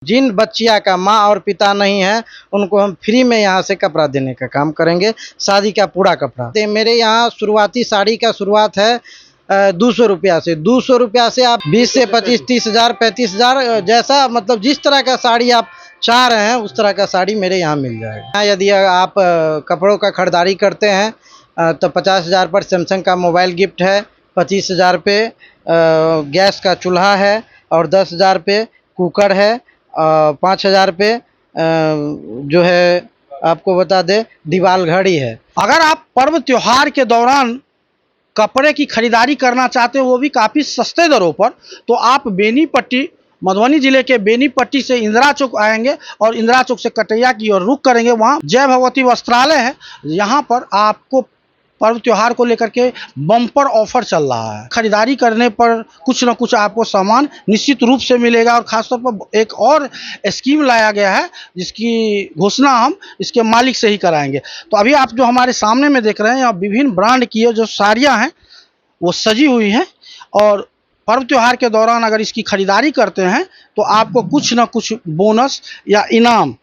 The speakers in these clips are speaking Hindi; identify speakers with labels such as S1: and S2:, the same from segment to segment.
S1: जिन बच्चियां का माँ और पिता नहीं है उनको हम फ्री में यहाँ से कपड़ा देने का काम करेंगे, शादी का पूरा कपड़ा। मेरे यहाँ शुरुआती साड़ी का शुरुआत है 200 रुपया से। 200 रुपया से आप 20 से 25, 30,000, 35,000, जैसा मतलब जिस तरह का साड़ी आप चाह रहे हैं उस तरह का साड़ी मेरे यहाँ मिल जाएगा। यदि आप कपड़ों का खरीदारी करते हैं तो 50,000 पर सैमसंग का मोबाइल गिफ्ट है, 25,000 पे गैस का चूल्हा है और 10,000 पे कुकर है, 5,000 पे जो है आपको बता दें दीवाल घड़ी है।
S2: अगर आप पर्व त्योहार के दौरान कपड़े की खरीदारी करना चाहते हो वो भी काफ़ी सस्ते दरों पर, तो आप बेनीपट्टी, मधुबनी जिले के बेनीपट्टी से इंदिरा चौक आएंगे और इंदिरा चौक से कटैया की ओर रुख करेंगे। वहाँ जय भगवती वस्त्रालय है। यहाँ पर आपको पर्व त्योहार को लेकर के बम्पर ऑफर चल रहा है। खरीदारी करने पर कुछ न कुछ आपको सामान निश्चित रूप से मिलेगा और ख़ासतौर पर एक और स्कीम लाया गया है जिसकी घोषणा हम इसके मालिक से ही कराएंगे। तो अभी आप जो हमारे सामने में देख रहे हैं यहाँ विभिन्न ब्रांड की जो साड़ियाँ हैं वो सजी हुई हैं और पर्व त्योहार के दौरान अगर इसकी खरीदारी करते हैं तो आपको कुछ न कुछ बोनस या इनाम,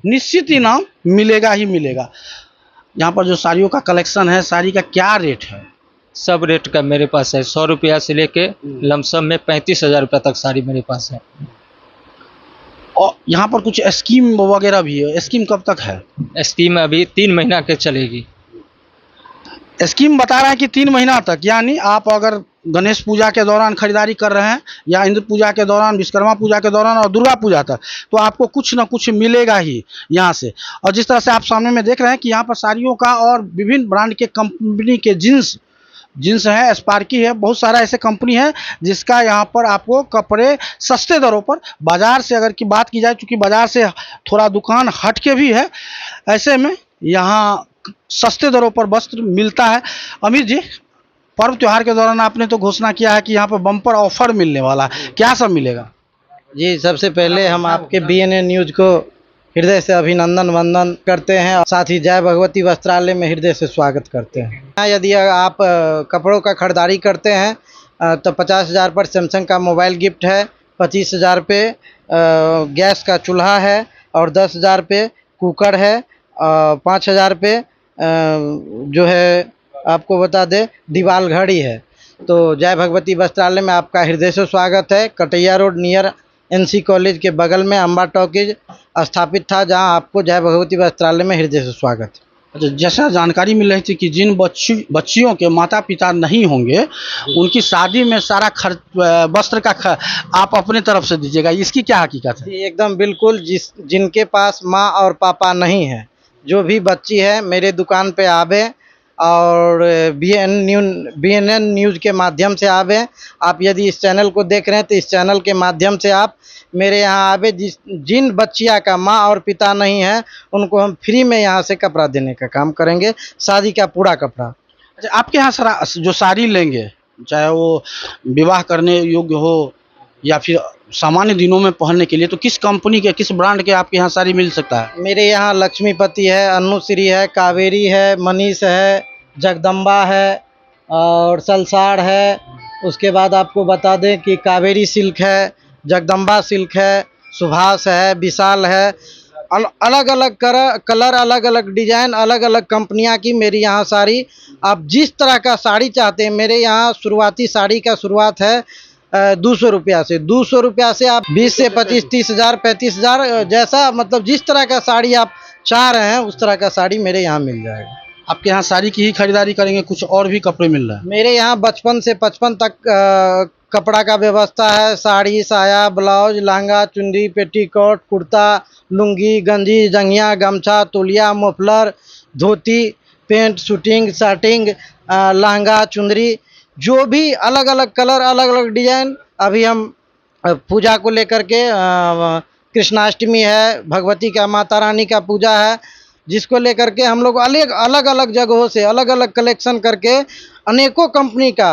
S2: निश्चित इनाम मिलेगा ही मिलेगा। यहाँ पर जो साड़ियों का कलेक्शन है, साड़ी का क्या रेट है?
S3: सब रेट का मेरे पास है। 100 रुपया से लेके लमसम में 35,000 रुपया तक साड़ी मेरे पास है।
S2: और यहाँ पर कुछ स्कीम वगैरह भी है। स्कीम कब तक है?
S3: स्कीम अभी 3 महीना के चलेगी।
S2: स्कीम बता रहा है कि 3 महीना तक, यानी आप अगर गणेश पूजा के दौरान खरीदारी कर रहे हैं या इंद्र पूजा के दौरान, विश्वकर्मा पूजा के दौरान और दुर्गा पूजा तक, तो आपको कुछ ना कुछ मिलेगा ही यहाँ से। और जिस तरह से आप सामने में देख रहे हैं कि यहाँ पर साड़ियों का और विभिन्न ब्रांड के कंपनी के जींस है, स्पार्की है, बहुत सारा ऐसे कंपनी है जिसका यहाँ पर आपको कपड़े सस्ते दरों पर, बाज़ार से अगर की बात की जाए, चूँकि बाज़ार से थोड़ा दुकान हट के भी है, ऐसे में यहाँ सस्ते दरों पर वस्त्र मिलता है। अमित जी, पर्व त्योहार के दौरान आपने तो घोषणा किया है कि यहाँ पर बम्पर ऑफर मिलने वाला है, क्या सब मिलेगा?
S1: जी, सबसे पहले हम आपके BNN न्यूज़ को हृदय से अभिनंदन वंदन करते हैं और साथ ही जय भगवती वस्त्रालय में हृदय से स्वागत करते हैं। यदि आप कपड़ों का खरीदारी करते हैं तो 50,000 पर सैमसंग का मोबाइल गिफ्ट है, 25,000 पे गैस का चूल्हा है और 10,000 पे कुकर है, 5,000 पे जो है आपको बता दें दीवाल घड़ी है। तो जय भगवती वस्त्रालय में आपका हृदय से स्वागत है। Kataiya road near NC college के बगल में अम्बा टॉकीज स्थापित था, जहां आपको जय भगवती वस्त्रालय में हृदय से स्वागत है।
S2: अच्छा, जैसा जानकारी मिल रही थी कि जिन बच्चियों के माता पिता नहीं होंगे उनकी शादी में सारा खर्च, वस्त्र का आप अपने तरफ से दीजिएगा, इसकी क्या हकीकत है?
S1: जी एकदम बिल्कुल। जिनके पास माँ और पापा नहीं है, जो भी बच्ची है मेरे दुकान पे आवे और BNN न्यूज़ के माध्यम से आवे। आप यदि इस चैनल को देख रहे हैं तो इस चैनल के माध्यम से आप मेरे यहाँ आवे। जिन बच्चियाँ का माँ और पिता नहीं है उनको हम फ्री में यहाँ से कपड़ा देने का काम करेंगे, शादी का पूरा कपड़ा।
S2: अच्छा, आपके यहाँ सारा जो साड़ी लेंगे, चाहे वो विवाह करने योग्य हो या फिर सामान्य दिनों में पहनने के लिए, तो किस कंपनी के, किस ब्रांड के आपके यहाँ साड़ी मिल सकता है?
S1: मेरे यहाँ लक्ष्मीपति है, अनुश्री है, कावेरी है, मनीष है, जगदम्बा है और सलसार है। उसके बाद आपको बता दें कि कावेरी सिल्क है, जगदम्बा सिल्क है, सुभाष है, विशाल है। अलग अलग कलर, अलग अलग डिजाइन, अलग अलग कंपनियां की मेरी यहाँ साड़ी, आप जिस तरह का साड़ी चाहते हैं मेरे यहाँ शुरुआती साड़ी का शुरुआत है 200 रुपया से। 200 रुपया से आप 20 से 25, 30,000, 35,000, जैसा मतलब जिस तरह का साड़ी आप चाह रहे हैं उस तरह का साड़ी मेरे यहाँ मिल जाएगा।
S2: आपके यहाँ साड़ी की ही खरीदारी करेंगे, कुछ और भी कपड़े मिल रहा है?
S1: मेरे यहाँ 55 से 55 तक कपड़ा का व्यवस्था है। साड़ी, साया, ब्लाउज, लहंगा, चुन्नी, पेटीकोट, कुर्ता, लुंगी, गंजी, जंघिया, गमछा, तौलिया, मफलर, धोती, पेंट, शूटिंग, शर्टिंग, लहंगा, चुंदरी, जो भी अलग अलग कलर, अलग अलग डिजाइन। अभी हम पूजा को लेकर के कृष्णाष्टमी है, भगवती का, माता रानी का पूजा है, जिसको लेकर के हम लोग अलग अलग जगहों से अलग अलग कलेक्शन करके अनेकों कंपनी का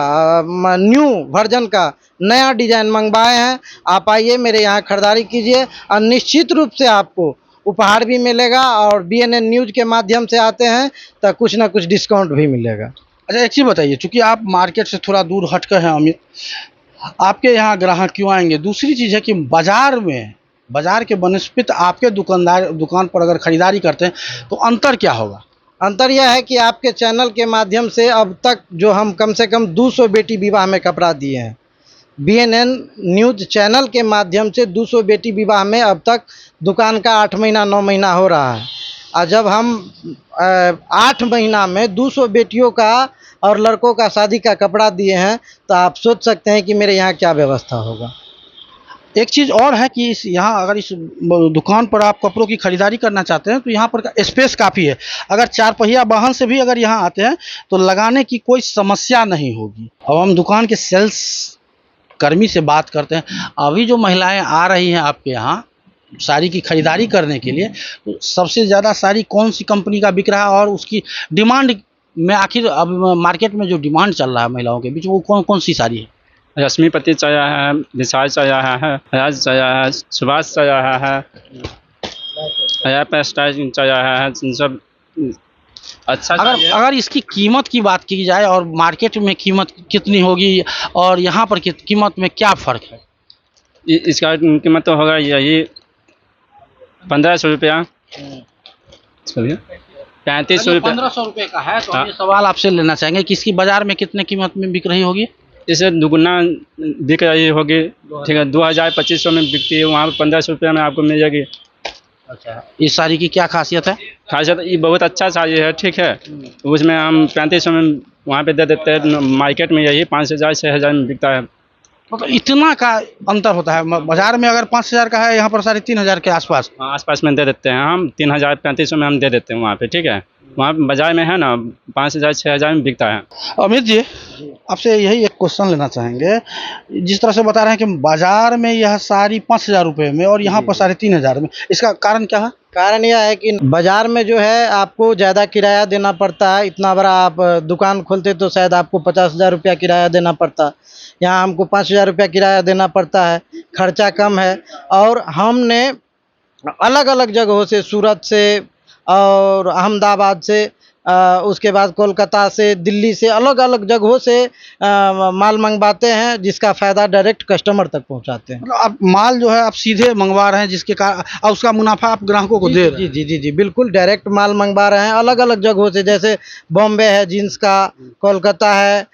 S1: न्यू वर्जन का नया डिजाइन मंगवाए हैं। आप आइए मेरे यहाँ खरीदारी कीजिए और निश्चित रूप से आपको उपहार भी मिलेगा और BNN न्यूज़ के माध्यम से आते हैं तो कुछ ना कुछ डिस्काउंट भी मिलेगा।
S2: अच्छा, एक चीज़ बताइए, चूँकि आप मार्केट से थोड़ा दूर हटकर हैं अमित, आपके यहाँ ग्राहक क्यों आएंगे? दूसरी चीज़ है कि बाज़ार में बाजार के बनस्पत आपके दुकान पर अगर खरीदारी करते हैं तो अंतर क्या होगा?
S1: अंतर यह है कि आपके चैनल के माध्यम से अब तक जो हम कम से कम 200 बेटी विवाह में कपड़ा दिए हैं, BNN न्यूज़ चैनल के माध्यम से 200 बेटी विवाह में अब तक दुकान का 8 महीना 9 महीना हो रहा है। और जब हम 8 महीना में 200 बेटियों का और लड़कों का शादी का कपड़ा दिए हैं, तो आप सोच सकते हैं कि मेरे यहाँ क्या व्यवस्था होगा।
S2: एक चीज़ और है कि यहाँ अगर इस दुकान पर आप कपड़ों की खरीदारी करना चाहते हैं तो यहाँ पर स्पेस काफ़ी है। अगर 4 पहिया वाहन से भी अगर यहाँ आते हैं तो लगाने की कोई समस्या नहीं होगी। अब हम दुकान के सेल्स कर्मी से बात करते हैं। अभी जो महिलाएं आ रही हैं आपके यहाँ साड़ी की खरीदारी करने के लिए, तो सबसे ज़्यादा साड़ी कौन सी कंपनी का बिक रहा है और उसकी डिमांड में आखिर अब मार्केट में जो डिमांड चल रहा है महिलाओं के बीच, वो कौन कौन सी साड़ी है?
S4: रश्मिपति चाहिए है, विशाल चाहिए है, राज चाहिए है, सुभाष चाहिए है, हया पेस्टाइज चाहिए है, इन सब अच्छा
S2: अगर इसकी कीमत की बात की जाए और मार्केट में कीमत कितनी होगी और यहाँ पर कीमत में क्या फ़र्क है?
S4: इसका कीमत तो होगा यही 1500 रुपया, 3500 रुपया।
S2: 1500 रुपये का है। तो ये सवाल आपसे लेना चाहेंगे कि इसकी बाजार में कितने कीमत में बिक रही होगी?
S4: इसे दुगुना बिक रही होगी, ठीक है, 2000-2500 में बिकती है, वहाँ पर 1500 रुपया में आपको मिल जाएगी।
S2: अच्छा, इस साड़ी की क्या खासियत है?
S4: खासियत ये बहुत अच्छा साड़ी है, ठीक है, उसमें हम 3500 में वहाँ पे दे देते हैं। मार्केट में यही 5000-6000 में बिकता है।
S2: मतलब इतना का अंतर होता है? बाजार में अगर 5000 का है, यहाँ पर 3500 के आसपास।
S4: आसपास में दे देते हैं हम, 3000-3500 में हम दे देते हैं वहाँ पे, ठीक है। वहाँ बाजार में है ना 5000-6000 में बिकता है।
S2: अमित जी, आपसे यही एक क्वेश्चन लेना चाहेंगे। जिस तरह से बता रहे हैं कि बाजार में यह साड़ी 5000 रुपये में और यहाँ पर 3500 में, इसका कारण क्या है?
S1: कारण यह है कि बाज़ार में जो है आपको ज़्यादा किराया देना पड़ता है। इतना बड़ा आप दुकान खोलते तो शायद आपको 50,000 रुपया किराया देना पड़ता, यहाँ हमको 5,000 रुपया किराया देना पड़ता है, खर्चा कम है। और हमने अलग अलग जगहों से, सूरत से और अहमदाबाद से, उसके बाद कोलकाता से, दिल्ली से, अलग अलग जगहों से माल मंगवाते हैं, जिसका फ़ायदा डायरेक्ट कस्टमर तक पहुंचाते हैं।
S2: मतलब आप माल जो है आप सीधे मंगवा रहे हैं, जिसके कारण और उसका मुनाफा आप ग्राहकों को दे रहे हैं?
S1: जी जी जी, बिल्कुल डायरेक्ट माल मंगवा रहे हैं अलग अलग जगहों से। जैसे बॉम्बे है जीन्स का, कोलकाता है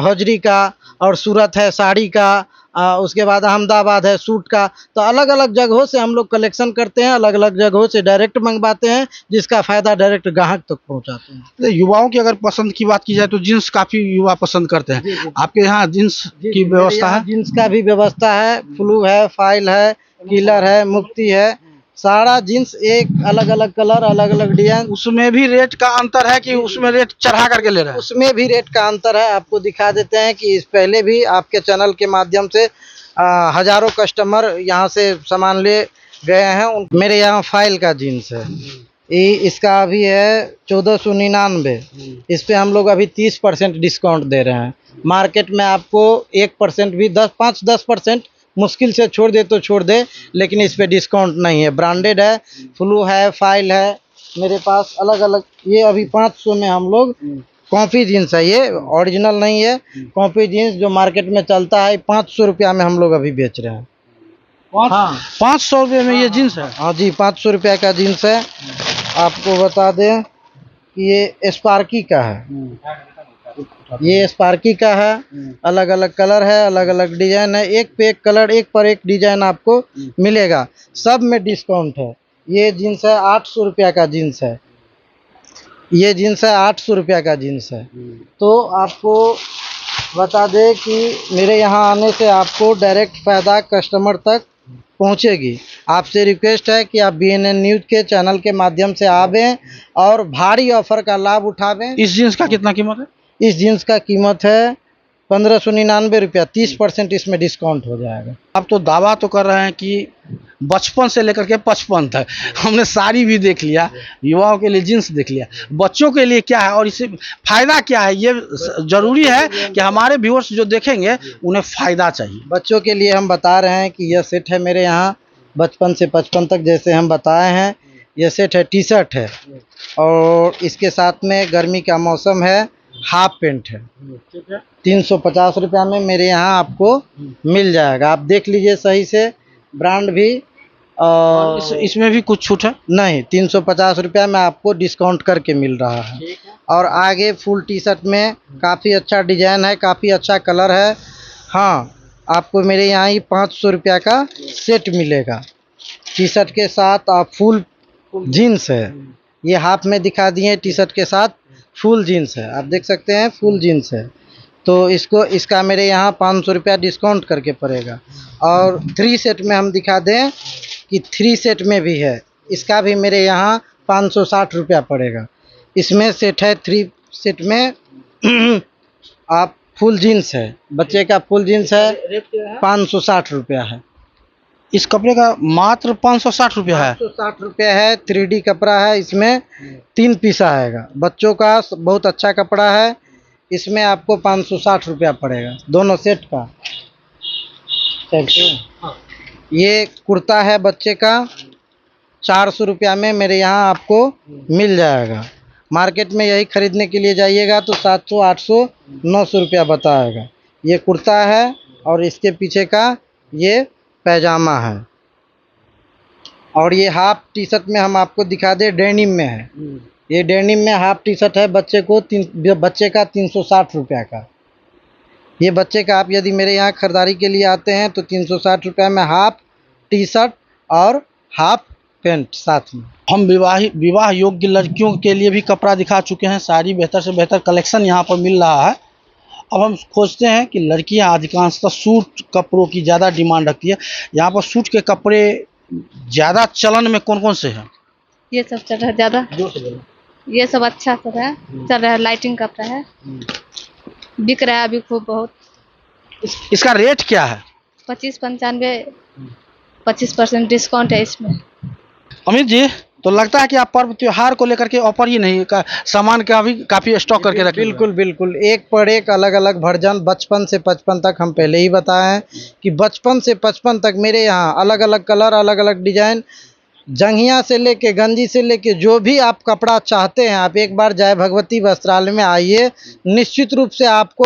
S1: हजरी का, और सूरत है साड़ी का, उसके बाद अहमदाबाद है सूट का। तो अलग अलग जगहों से हम लोग कलेक्शन करते हैं, अलग अलग जगहों से डायरेक्ट मंगवाते हैं, जिसका फ़ायदा डायरेक्ट ग्राहक तक पहुंचाते हैं।
S2: युवाओं की अगर पसंद की बात की जाए तो जीन्स काफ़ी युवा पसंद करते हैं। आपके यहाँ जीन्स की व्यवस्था है?
S1: जीन्स का भी व्यवस्था है, फ्लू है, फाइल है, किलर है, मुक्ति है, सारा जीन्स एक अलग अलग कलर, अलग अलग डिजाइन।
S2: उसमें भी रेट का अंतर है कि उसमें रेट चढ़ा करके ले रहे हैं?
S1: उसमें भी रेट का अंतर है। आपको दिखा देते हैं कि इस पहले भी आपके चैनल के माध्यम से हजारों कस्टमर यहाँ से सामान ले गए हैं। मेरे यहाँ फाइल का जीन्स है, इसका अभी है 1499। इस पे हम लोग अभी 30% डिस्काउंट दे रहे हैं। मार्केट में आपको 1% भी 5-10% मुश्किल से छोड़ दे तो छोड़ दे, लेकिन इस पे डिस्काउंट नहीं है। ब्रांडेड है, फ्लू है, फाइल है मेरे पास अलग अलग। ये अभी 500 में हम लोग कॉपी जीन्स है, ये ओरिजिनल नहीं है, कॉपी जीन्स जो मार्केट में चलता है 500 रुपया में हम लोग अभी बेच रहे हैं।
S2: हाँ, 500 रुपये में ये जीन्स है?
S1: हाँ जी, 500 रुपया का जीन्स है। आपको बता दें कि ये स्पार्की का है, ये स्पार्की का है, अलग अलग कलर है, अलग अलग डिजाइन है, एक पे एक कलर, एक पर एक डिजाइन आपको मिलेगा, सब में डिस्काउंट है। ये जीन्स है 800 रुपया का जीन्स है, ये जीन्स है 800 रुपया का जीन्स है। तो आपको बता दें कि मेरे यहाँ आने से आपको डायरेक्ट फ़ायदा कस्टमर तक पहुँचेगी। आपसे रिक्वेस्ट है कि आप BNN न्यूज़ के चैनल के माध्यम से आवें और भारी ऑफर का लाभ उठावें।
S2: इस जीन्स का कितना कीमत है?
S1: इस जीन्स का कीमत है 1599 रुपया, 30% इसमें डिस्काउंट हो जाएगा।
S2: आप तो दावा तो कर रहे हैं कि बचपन से लेकर के 55 तक हमने साड़ी भी देख लिया, युवाओं के लिए जीन्स देख लिया, बच्चों के लिए क्या है और इससे फ़ायदा क्या है? ये ज़रूरी है कि हमारे व्यूअर्स जो देखेंगे उन्हें फ़ायदा चाहिए।
S1: बच्चों के लिए हम बता रहे हैं कि यह सेट है मेरे यहाँ बचपन से 55 तक, जैसे हम बताए हैं। यह सेट है, टी शर्ट है और इसके साथ में गर्मी का मौसम है, हाफ पेंट है, 350 रुपया में मेरे यहाँ आपको मिल जाएगा। आप देख लीजिए सही से, ब्रांड भी और
S2: इसमें भी कुछ छूट है?
S1: नहीं, 350 रुपया में आपको डिस्काउंट करके मिल रहा है। और आगे फुल टी शर्ट में काफ़ी अच्छा डिजाइन है, काफ़ी अच्छा कलर है। हाँ, आपको मेरे यहाँ ही 500 रुपया का सेट मिलेगा। टी शर्ट के साथ आप फुल जीन्स है, ये हाफ में दिखा दिए, टी शर्ट के साथ फुल जीन्स है, आप देख सकते हैं फुल जीन्स है। तो इसका मेरे यहाँ 500 रुपया डिस्काउंट करके पड़ेगा। और 3 सेट में हम दिखा दें कि 3 सेट में भी है, इसका भी मेरे यहाँ 560 रुपया पड़ेगा। इसमें सेट है 3 सेट में आप फुल जीन्स है, बच्चे का फुल जीन्स है, 560 रुपया है।
S2: इस कपड़े का मात्र 560 रुपया है।
S1: 560 रुपया है, 3D कपड़ा है, इसमें 3 पीस आएगा। बच्चों का बहुत अच्छा कपड़ा है, इसमें आपको 560 रुपया पड़ेगा दोनों सेट का। ये कुर्ता है बच्चे का, 400 रुपया में मेरे यहाँ आपको मिल जाएगा। मार्केट में यही खरीदने के लिए जाइएगा तो 700, 800, 900 रुपया बताएगा। ये कुर्ता है और इसके पीछे का ये पैजामा है। और ये हाफ टी शर्ट में हम आपको दिखा दे, डेनिम में है। ये डेनिम में हाफ टी शर्ट है, बच्चे का 360 रुपया का। ये बच्चे का आप यदि मेरे यहाँ खरीदारी के लिए आते हैं तो 360 रुपया में हाफ टी शर्ट और हाफ पैंट साथ में।
S2: हम विवाह योग्य लड़कियों के लिए भी कपड़ा दिखा चुके हैं, सारी बेहतर से बेहतर कलेक्शन यहाँ पर मिल रहा है। अब हम खोजते हैं कि लड़कियाँ अधिकांशतः सूट कपड़ों की ज़्यादा डिमांड रखती है। यहाँ पर सूट के कपड़े ज़्यादा चलन में कौन कौन से हैं?
S5: ये सब चल रहा है ज़्यादा, ये सब अच्छा सब है, चल रहा है। लाइटिंग कपड़ा है, बिक रहा है अभी खूब बहुत।
S2: इसका रेट क्या है?
S5: 25-95, 25% डिस्काउंट है इसमें।
S2: अमित जी, तो लगता है कि आप पर्व त्योहार को लेकर के ऑफर ही नहीं का सामान का भी काफ़ी स्टॉक करके रखे।
S1: बिल्कुल बिल्कुल, एक पर एक अलग अलग वर्जन, बचपन से 55 तक हम पहले ही बताए हैं कि बचपन से 55 तक मेरे यहाँ अलग अलग कलर, अलग अलग डिजाइन, जंघिया से लेके गंजी से लेके जो भी आप कपड़ा चाहते हैं, आप एक बार जय भगवती वस्त्रालय में आइए, निश्चित रूप से आपको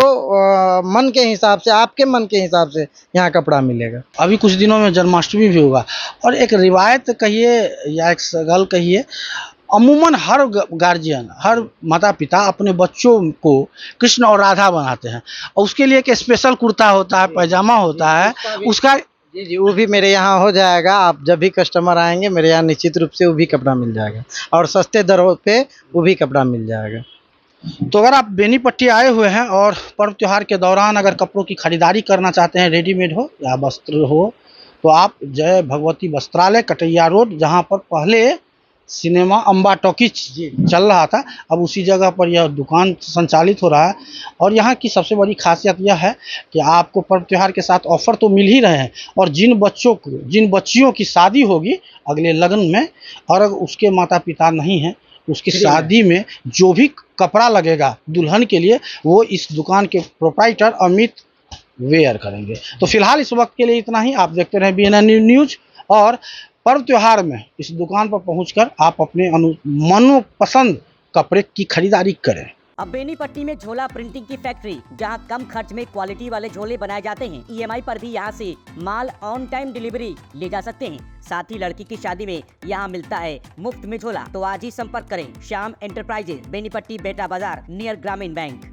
S1: मन के हिसाब से, आपके मन के हिसाब से यहाँ कपड़ा मिलेगा।
S2: अभी कुछ दिनों में जन्माष्टमी भी होगा और एक रिवायत कहिए या एक सगल कहिए, अमूमन हर गार्जियन, हर माता पिता अपने बच्चों को कृष्ण और राधा बनाते हैं और उसके लिए एक स्पेशल कुर्ता होता है, पैजामा होता है उसका।
S1: जी, वो भी मेरे यहाँ हो जाएगा। आप जब भी कस्टमर आएंगे मेरे यहाँ निश्चित रूप से वो भी कपड़ा मिल जाएगा और सस्ते दरों पे वो भी कपड़ा मिल जाएगा।
S2: तो अगर आप बेनीपट्टी आए हुए हैं और पर्व त्योहार के दौरान अगर कपड़ों की खरीदारी करना चाहते हैं, रेडीमेड हो या वस्त्र हो, तो आप जय भगवती वस्त्रालय, कटैया रोड, जहाँ पर पहले सिनेमा अम्बा टॉकीज चल रहा था, अब उसी जगह पर यह दुकान संचालित हो रहा है। और यहाँ की सबसे बड़ी खासियत यह है कि आपको पर्व त्योहार के साथ ऑफर तो मिल ही रहे हैं, और जिन बच्चियों की शादी होगी अगले लगन में और अगर उसके माता पिता नहीं हैं, उसकी शादी में जो भी कपड़ा लगेगा दुल्हन के लिए वो इस दुकान के प्रोप्राइटर अमित वेयर करेंगे। तो फिलहाल इस वक्त के लिए इतना ही। आप देखते रहें BNN न्यूज और पर्व त्योहार में इस दुकान पर पहुंचकर आप अपने मनोपसंद कपड़े की खरीदारी करें।
S6: अब बेनीपट्टी में झोला प्रिंटिंग की फैक्ट्री, जहां कम खर्च में क्वालिटी वाले झोले बनाए जाते हैं। EMI पर भी यहां से माल ऑन टाइम डिलीवरी ले जा सकते हैं। साथ ही लड़की की शादी में यहां मिलता है मुफ्त में झोला। तो आज ही संपर्क करें श्याम एंटरप्राइजेज, बेनीपट्टी, बेटा बाजार, नियर ग्रामीण बैंक।